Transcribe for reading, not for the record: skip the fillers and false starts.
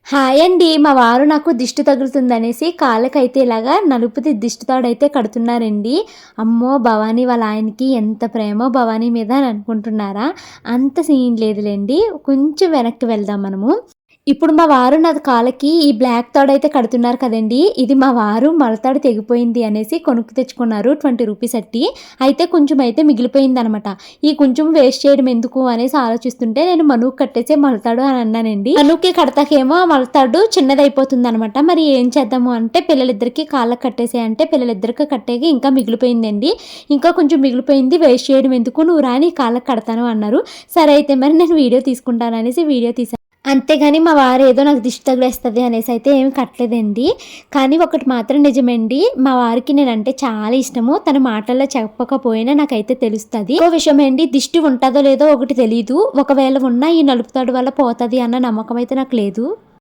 Hi అండి. మా వారు నాకు దిష్టి తగులుతుందనేసి కాళ్ళకైతే ఇలాగా నలుపుది దిష్టి తాడైతే కడుతున్నారండి. అమ్మో! భవానీ వాళ్ళ ఆయనకి ఎంత ప్రేమో భవానీ మీద అని అనుకుంటున్నారా? అంత సీన్ లేదులెండి. కొంచెం వెనక్కి వెళ్దాం మనము. ఇప్పుడు మా వారు నా కాళ్ళకి ఈ బ్లాక్ తాడైతే కడుతున్నారు కదండీ! ఇది మా వారు మొలతాడు తెగిపోయింది అనేసి కొనుక్కు తెచ్చుకున్నారు. 20 రూపీస్ అట్టి. అయితే కొంచెం అయితే మిగిలిపోయిందనమాట. ఈ కొంచెం వేస్ట్ చేయడం ఎందుకు అనేసి ఆలోచిస్తుంటే నేను మనుకు కట్టేసే మొలతాడు అని అన్నానండి. మనుకి కడతాకేమో ఆ మొలతాడు చిన్నదయిపోతుందనమాట. మరి ఏం చేద్దాము అంటే పిల్లలిద్దరికీ కాళ్ళకి కట్టేసేయి అంటే పిల్లలిద్దరికి కట్టేకి ఇంకా మిగిలిపోయిందండి. ఇంకా కొంచెం మిగిలిపోయింది వేస్ట్ చేయడం ఎందుకు నువ్వు రా నీ కాళ్ళకి కడతాను అన్నారు. సరే అయితే మరి నేను వీడియో తీసుకుంటాననేసి వీడియో తీశాను. అంతేగాని మా వారు ఏదో నాకు దిష్టి తగిలేస్తది అనేసి అయితే ఏమి కట్టలేదండి. కానీ ఒకటి మాత్రం నిజమండి. మా వారికి నేనంటే చాలా ఇష్టము. తన మాటల్లో చెప్పకపోయినా నాకైతే తెలుస్తది. ఇంకో విషయం ఏంటి దిష్టి ఉంటదో లేదో ఒకటి తెలీదు. ఒకవేళ ఉన్నా ఈ నలుపుతాడు వల్ల పోతది అన్న నమ్మకం అయితే నాకు లేదు.